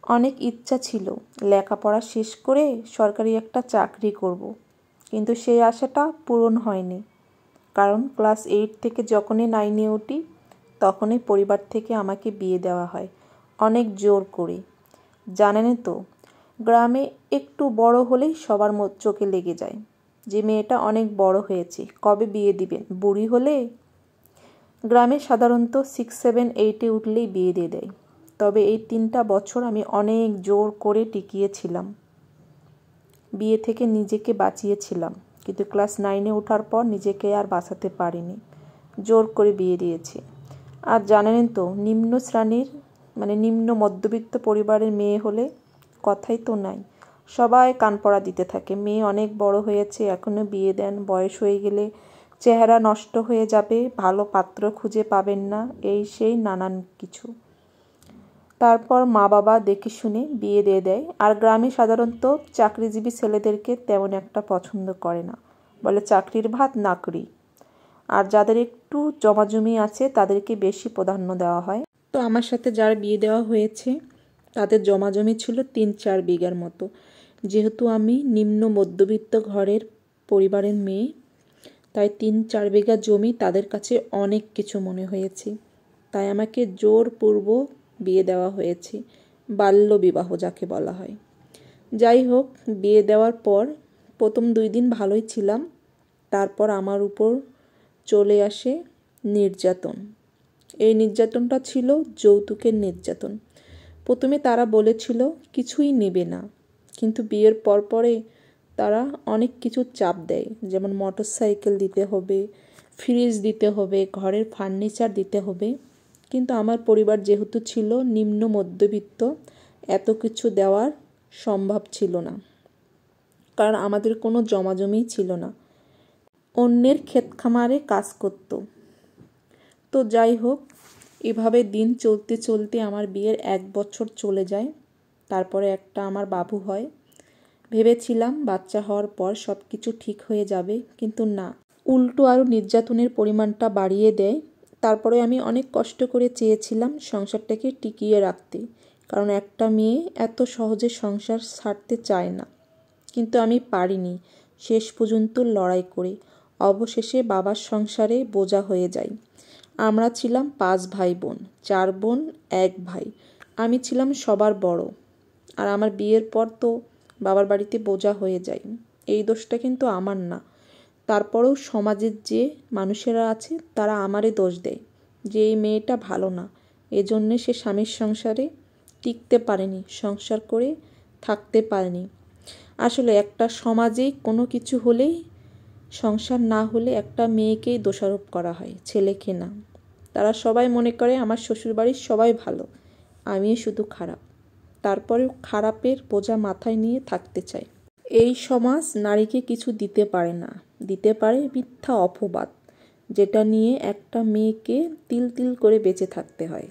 অনেক ইচ্ছা ছিল লেখাপড়া শেষ করে সরকারি একটা চাকরি করব, কিন্তু সেই আশাটা পূরণ হয়নি। কারণ ক্লাস 8 থেকে যখনই 9-এ উঠি তখনই পরিবার থেকে আমাকে বিয়ে দেওয়া হয়, অনেক জোর করে। জানেনই তো, গ্রামে একটু বড় হলেই সবার চোখে লেগে যায় যে মেয়েটা অনেক বড় হয়েছে, কবে বিয়ে দিবেন, বুড়ি হলে। গ্রামে সাধারণত 6, 7, 8-এ উঠলেই বিয়ে দিয়ে দেয়। তবে এই 3টা বছর আমি অনেক জোর করে টিকিয়েছিলাম, বিয়ে থেকে নিজেকে বাঁচিয়েছিলাম। কিন্তু ক্লাস 9-এ ওঠার পর নিজেকে আর বাঁচাতে পারিনি, জোর করে বিয়ে দিয়েছি। আর জানেন তো, নিম্ন শ্রেণীর নিম্ন মধ্যবিত্ত পরিবারের মেয়ে হলে কথাই তো নাই, সবাই কানপড়া দিতে থাকে। মেয়ে অনেক বড় হয়েছে, এখনও বিয়ে দেন, বয়স হয়ে গেলে চেহারা নষ্ট হয়ে যাবে, ভালো পাত্র খুঁজে পাবেন না, এই সেই নানান কিছু। তারপর মা বাবা দেখে শুনে বিয়ে দিয়ে দেয়। আর গ্রামে সাধারণত চাকরিজীবী ছেলেদেরকে তেমন একটা পছন্দ করে না, বলে চাকরির ভাত নাকড়ি। আর যাদের একটু জমাজমি আছে তাদেরকে বেশি প্রাধান্য দেওয়া হয়। তো আমার সাথে যার বিয়ে দেওয়া হয়েছে তাদের জমাজমি ছিল 3-4 বিঘার মতো। যেহেতু আমি নিম্ন মধ্যবিত্ত ঘরের পরিবারের মেয়ে, তাই 3-4 বিঘা জমি তাদের কাছে অনেক কিছু মনে হয়েছে। তাই আমাকে জোরপূর্বক বিয়ে দেওয়া হয়েছে, বাল্য বিবাহ যাকে বলা হয়। যাই হোক, বিয়ে দেওয়ার পর প্রথম 2 দিন ভালোই ছিলাম। তারপর আমার উপর চলে আসে নির্যাতন। এই নির্যাতনটা ছিল যৌতুকের নির্যাতন। প্রথমে তারা বলেছিল কিছুই নেবে না, কিন্তু বিয়ের পরে তারা অনেক কিছু চাপ দেয়, যেমন মোটরসাইকেল দিতে হবে, ফ্রিজ দিতে হবে, ঘরের ফার্নিচার দিতে হবে। কিন্তু আমার পরিবার যেহেতু ছিল নিম্ন মধ্যবিত্ত, এত কিছু দেওয়ার সম্ভব ছিল না, কারণ আমাদের কোনো জমাজমি ছিল না, অন্যের ক্ষেত খামারে কাজ করত। তো যাই হোক, এভাবে দিন চলতে চলতে আমার বিয়ের 1 বছর চলে যায়। তারপরে একটা আমার বাবু হয়। ভেবেছিলাম বাচ্চা হওয়ার পর সব কিছু ঠিক হয়ে যাবে, কিন্তু না, উল্টো আরও নির্যাতনের পরিমাণটা বাড়িয়ে দেয়। তারপরে আমি অনেক কষ্ট করে চেয়েছিলাম সংসারটাকে টিকিয়ে রাখতে, কারণ একটা মেয়ে এত সহজে সংসার ছাড়তে চায় না। কিন্তু আমি পারিনি, শেষ পর্যন্ত লড়াই করে অবশেষে বাবার সংসারে বোঝা হয়ে যাই। আমরা ছিলাম 5 ভাই বোন, 4 বোন, 1 ভাই। আমি ছিলাম সবার বড়। আর আমার বিয়ের পর তো বাবার বাড়িতে বোঝা হয়ে যাই। এই দোষটা কিন্তু আমার না। তারপরেও সমাজের যে মানুষেরা আছে তারা আমারে দোষ দেয় যে এই মেয়েটা ভালো না, এজন্যে সে স্বামীর সংসারে টিকতে পারেনি, সংসার করে থাকতে পারেনি। আসলে একটা সমাজে কোনো কিছু হলেই, সংসার না হলে একটা মেয়েকেই দোষারোপ করা হয়, ছেলেকে না। তারা সবাই মনে করে আমার শ্বশুরবাড়ির সবাই ভালো, আমি শুধু খারাপ। তারপরেও খারাপের বোঝা মাথায় নিয়ে থাকতে চাই। এই সমাজ নারীকে কিছু দিতে পারে না, দিতে পারে মিথ্যা অপবাদ, যেটা নিয়ে একটা মেয়েকে তিল তিল করে বেঁচে থাকতে হয়।